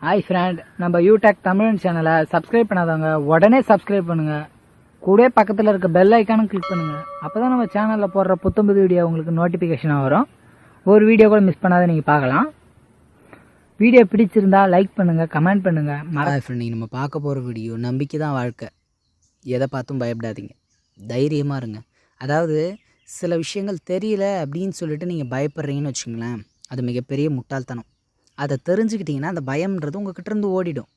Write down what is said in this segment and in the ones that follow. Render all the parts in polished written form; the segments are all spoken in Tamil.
ஹாய் ஃப்ரெண்ட், நம்ம யூடெக் தமிழ் சேனலை சப்ஸ்கிரைப் பண்ணாதவங்க உடனே சப்ஸ்கிரைப் பண்ணுங்க. கூட பக்கத்தில் இருக்க பெல் ஐக்கானும் கிளிக் பண்ணுங்க. அப்பதான் நம்ம சேனலில் போடுற புத்தம்புது வீடியோ உங்களுக்கு நோட்டிஃபிகேஷனாக வரும். ஒரு வீடியோ கூட மிஸ் பண்ணாத நீங்கள் பார்க்கலாம். வீடியோ பிடிச்சிருந்தா லைக் பண்ணுங்க, கமெண்ட் பண்ணுங்க. ஃப்ரெண்ட், நீங்கள் நம்ம பார்க்க போகிற வீடியோ நம்பிக்கை தான் வாழ்க்கை. எதை பார்த்தும் பயப்படாதீங்க, தைரியமாக இருங்க. அதாவது சில விஷயங்கள் தெரியல அப்படின்னு சொல்லிட்டு நீங்கள் பயப்படுறீங்கன்னு வச்சுங்களேன், அது மிகப்பெரிய முட்டாள்தனம். அதை தெரிஞ்சுக்கிட்டிங்கன்னா அந்த பயம்ன்றது உங்கள்கிட்ட இருந்து ஓடிடும்.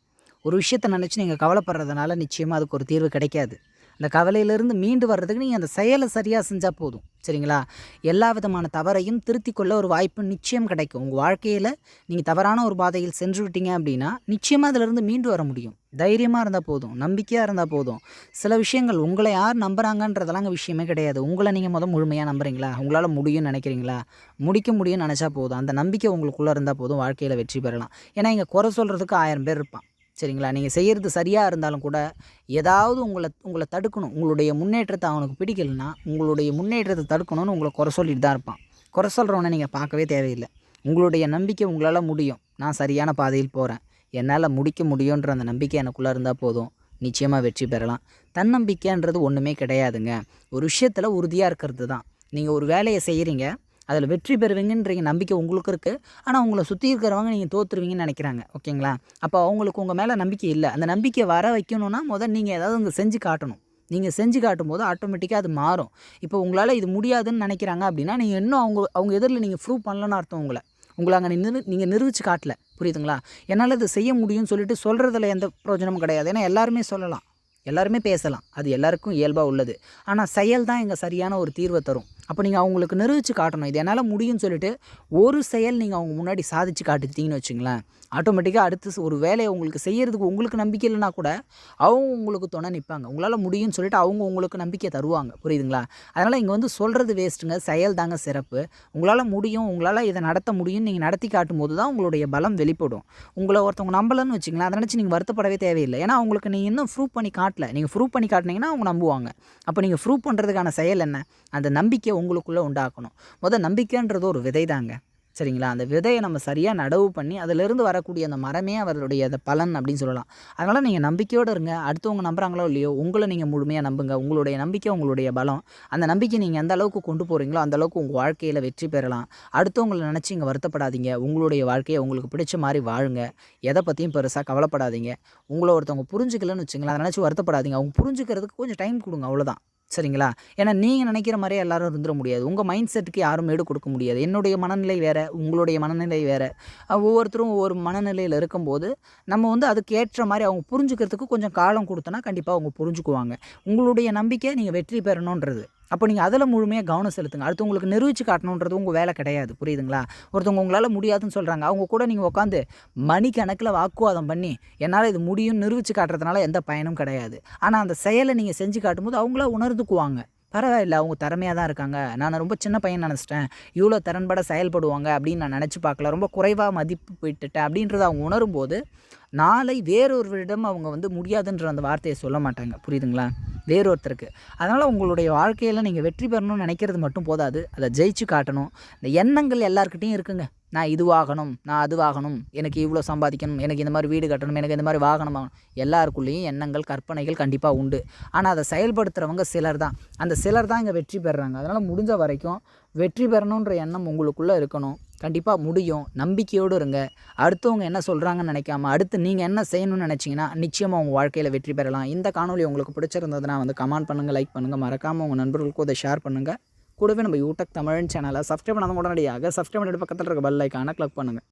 ஒரு விஷயத்தை நினச்சி நீங்கள் கவலைப்படுறதுனால நிச்சயமாக அதுக்கு ஒரு தீர்வு கிடைக்காது. அந்த கவலையிலேருந்து மீண்டு வர்றதுக்கு நீங்கள் அந்த செயலை சரியாக செஞ்சால் போதும். சரிங்களா? எல்லா விதமான தவறையும் திருத்தி கொள்ள ஒரு வாய்ப்பு நிச்சயம் கிடைக்கும். உங்கள் வாழ்க்கையில் நீங்கள் தவறான ஒரு பாதையில் சென்று விட்டீங்க அப்படின்னா நிச்சயமாக அதிலிருந்து மீண்டு வர முடியும். தைரியமாக இருந்தால் போதும், நம்பிக்கையாக இருந்தால் போதும். சில விஷயங்கள் உங்களை யார் நம்புகிறாங்கன்றதெல்லாம் விஷயமே கிடையாது. உங்களை நீங்கள் முழுமையாக நம்புறீங்களா? உங்களால் முடியும்னு நினைக்கிறீங்களா? முடிக்க முடியும்னு நினச்சா போதும். அந்த நம்பிக்கை உங்களுக்குள்ளே இருந்தால் போதும், வாழ்க்கையில் வெற்றி பெறலாம். ஏன்னா இங்கே குறை சொல்கிறதுக்கு 1000 பேர் இருப்பான். சரிங்களா? நீங்கள் செய்கிறது சரியாக இருந்தாலும் கூட ஏதாவது உங்களை தடுக்கணும். உங்களுடைய முன்னேற்றத்தை அவனுக்கு பிடிக்கலைன்னா உங்களுடைய முன்னேற்றத்தை தடுக்கணும்னு உங்களை குறை சொல்லிட்டு தான் இருப்பான். குறை சொல்கிறவனை நீங்கள் பார்க்கவே தேவையில்லை. உங்களுடைய நம்பிக்கை உங்களால் முடியும், நான் சரியான பாதையில் போகிறேன், என்னால் முடிக்க முடியுன்ற அந்த நம்பிக்கை எனக்குள்ளே இருந்தால் போதும், நிச்சயமாக வெற்றி பெறலாம். தன்னம்பிக்கைன்றது ஒன்றுமே கிடையாதுங்க. ஒரு விஷயத்தில் உறுதியாக இருக்கிறது தான். நீங்கள் ஒரு வேலையை செய்கிறீங்க, அதில் வெற்றி பெறுவீங்கன்ற நம்பிக்கை உங்களுக்கு இருக்குது. ஆனால் உங்களை சுற்றி இருக்கிறவங்க நீங்கள் தோற்றுருவீங்கன்னு நினைக்கிறாங்க. ஓகேங்களா? அப்போ அவங்களுக்கு உங்கள் மேலே நம்பிக்கை இல்லை. அந்த நம்பிக்கையை வர வைக்கணும்னா நீங்கள் ஏதாவது அங்கே செஞ்சு காட்டணும். நீங்கள் செஞ்சு காட்டும்போது ஆட்டோமேட்டிக்காக அது மாறும். இப்போ உங்களால் இது முடியாதுன்னு நினைக்கிறாங்க அப்படின்னா நீங்கள் இன்னும் அவங்க எதிரில் நீங்கள் ப்ரூவ் பண்ணலன்னு அர்த்தம். உங்களை அங்கே நீங்கள் நிரூபித்து காட்டல. புரியுதுங்களா? என்னால் இது செய்ய முடியும்னு சொல்லிட்டு சொல்கிறதுல எந்த பிரயோஜனமும் கிடையாது. ஏன்னா எல்லாருமே சொல்லலாம், எல்லாருமே பேசலாம், அது எல்லாருக்கும் இயல்பாக உள்ளது. ஆனால் செயல் தான் இங்கே சரியான ஒரு தீர்வை தரும். அப்போ நீங்கள் அவங்களுக்கு நிரூபித்து காட்டணும், இது என்னால் முடியும்னு சொல்லிட்டு ஒரு செயல் நீங்கள் அவங்க முன்னாடி சாதித்து காட்டுச்சிட்டிங்கன்னு வச்சுங்களேன், ஆட்டோமேட்டிக்காக அடுத்து ஒரு வேலையை உங்களுக்கு செய்கிறதுக்கு உங்களுக்கு நம்பிக்கை இல்லைனா கூட அவங்க உங்களுக்கு துணை நிற்பாங்க. உங்களால் முடியும்னு சொல்லிட்டு அவங்க உங்களுக்கு நம்பிக்கை தருவாங்க. புரியுதுங்களா? அதனால் இங்கே சொல்கிறது வேஸ்ட்டுங்க, செயல் தாங்க சிறப்பு. உங்களால் முடியும், உங்களால் இதை நடத்த முடியும்னு நீங்கள் நடத்தி காட்டும்போது தான் உங்களுடைய பலம் வெளிப்படும். உங்களை ஒருத்தவங்க நம்பலன்னு வச்சுங்களேன், அதை நினச்சி நீங்கள் வருத்தப்படவே தேவையில்லை. ஏன்னா அவங்களுக்கு நீங்கள் இன்னும் ப்ரூவ் பண்ணி காட்டல. நீங்கள் ப்ரூவ் பண்ணி காட்டினீங்கன்னா அவங்க நம்புவாங்க. அப்போ நீங்கள் ப்ரூவ் பண்ணுறதுக்கான செயல் என்ன? அந்த நம்பிக்கை உங்களுக்குள்ளே உண்டாக்கணும். நம்பிக்கைன்றது ஒரு விதை தாங்க. சரிங்களா? அந்த விதையை நம்ம சரியாக நடவு பண்ணி அதிலிருந்து வரக்கூடிய அந்த மரமே அவருடைய அந்த பலன் அப்படின்னு சொல்லலாம். அதனால் நீங்கள் நம்பிக்கையோடு இருங்க. அடுத்தவங்க நம்புகிறாங்களோ இல்லையோ, உங்களை நீங்கள் முழுமையாக நம்புங்க. உங்களுடைய நம்பிக்கை உங்களுடைய பலம். அந்த நம்பிக்கை நீங்கள் எந்த அளவுக்கு கொண்டு போகிறீங்களோ அந்த அளவுக்கு உங்கள் வாழ்க்கையில் வெற்றி பெறலாம். அடுத்தவங்களை நினச்சி இங்கே வருத்தப்படாதீங்க. உங்களுடைய வாழ்க்கையை உங்களுக்கு பிடிச்ச மாதிரி வாழுங்க. எதை பற்றியும் பெருசாக கவலைப்படாதீங்க. உங்களை ஒருத்தவங்க புரிஞ்சுக்கலன்னு வச்சுங்களேன், அதை நினச்சி வருத்தப்படாதீங்க. அவங்க புரிஞ்சுக்கிறதுக்கு கொஞ்சம் டைம் கொடுங்க, அவ்வளோதான். சரிங்களா? ஏன்னா நீங்கள் நினைக்கிற மாதிரியே எல்லோரும் இருந்துட முடியாது. உங்கள் மைண்ட் செட்டுக்கு யாரும் ஈடு கொடுக்க முடியாது. என்னுடைய மனநிலை வேறு, உங்களுடைய மனநிலை வேறு. ஒவ்வொருத்தரும் ஒவ்வொரு மனநிலையில் இருக்கும்போது நம்ம அதுக்கு ஏற்ற மாதிரி அவங்க புரிஞ்சுக்கிறதுக்கு கொஞ்சம் காலம் கொடுத்தோன்னா கண்டிப்பாக அவங்க புரிஞ்சுக்குவாங்க. உங்களுடைய நம்பிக்கை நீங்கள் வெற்றி பெறணுன்றது. அப்போ நீங்கள் அதில் முழுமையாக கவனம் செலுத்துங்க. அடுத்து உங்களுக்கு நிரூபித்து காட்டணுன்றது உங்கள் வேலை கிடையாது. புரியுதுங்களா? ஒருத்தவங்க உங்களால் முடியாதுன்னு சொல்கிறாங்க, அவங்க கூட நீங்கள் உட்காந்து மணிக்கணக்கில் வாக்குவாதம் பண்ணி என்னால் இது முடியும்னு நிரூபித்து காட்டுறதுனால எந்த பயனும் கிடையாது. ஆனால் அந்த செயலை நீங்கள் செஞ்சு காட்டும்போது அவங்கள உணர்ந்துக்குவாங்க. பரவாயில்ல, அவங்க திறமையாக தான் இருக்காங்க, நான் ரொம்ப சின்ன பையன் நினச்சிட்டேன், இவ்வளோ திறன்பட செயல்படுவாங்க அப்படின்னு நான் நினச்சி பார்க்கல, ரொம்ப குறைவாக மதிப்பு போயிட்டுட்டேன் அப்படின்றத அவங்க உணரும்போது நாளை வேறொருவரிடம் அவங்க முடியாதுன்ற அந்த வார்த்தையை சொல்ல மாட்டாங்க. புரியுதுங்களா? வேறொருத்தருக்கு. அதனால் உங்களுடைய வாழ்க்கையில் நீங்கள் வெற்றி பெறணும்னு நினைக்கிறது மட்டும் போதாது, அதை ஜெயிச்சு காட்டணும். இந்த எண்ணங்கள் எல்லாருக்கிட்டையும் இருக்குங்க. நான் இதுவாகணும், நான் அதுவாகணும், எனக்கு இவ்வளோ சம்பாதிக்கணும், எனக்கு இந்த மாதிரி வீடு கட்டணும், எனக்கு இந்த மாதிரி வாகனம் வாங்கணும். எல்லாருக்குள்ளேயும் எண்ணங்கள், கற்பனைகள் கண்டிப்பாக உண்டு. ஆனால் அதை செயல்படுத்துகிறவங்க சிலர் தான். அந்த சிலர் தான் இங்கே வெற்றி பெறுறாங்க. அதனால் முடிஞ்ச வரைக்கும் வெற்றி பெறணுன்ற எண்ணம் உங்களுக்குள்ளே இருக்கணும். கண்டிப்பாக முடியும். நம்பிக்கையோடு இருங்க. அடுத்தவங்க என்ன சொல்கிறாங்கன்னு நினைக்காம அடுத்து நீங்கள் என்ன செய்யணும்னு நினச்சிங்கன்னா நிச்சயமாக உங்கள் வாழ்க்கையில் வெற்றி பெறலாம். இந்த காணொலி உங்களுக்கு பிடிச்சிருந்ததுன்னா கமெண்ட் பண்ணுங்கள், லைக் பண்ணுங்கள், மறக்காமல் உங்கள் நண்பர்களுக்கும் அதை ஷேர் பண்ணுங்கள். கூடவே நம்ம யூடெக் தமிழ் சேனலை சப்ஸ்கிரைப் பண்ணாத உடனடியாக சப்ஸ்கிரைப் பண்ணிட்டு பக்கத்தில் இருக்க பெல் ஐக்கானை கிளிக் பண்ணுங்கள்.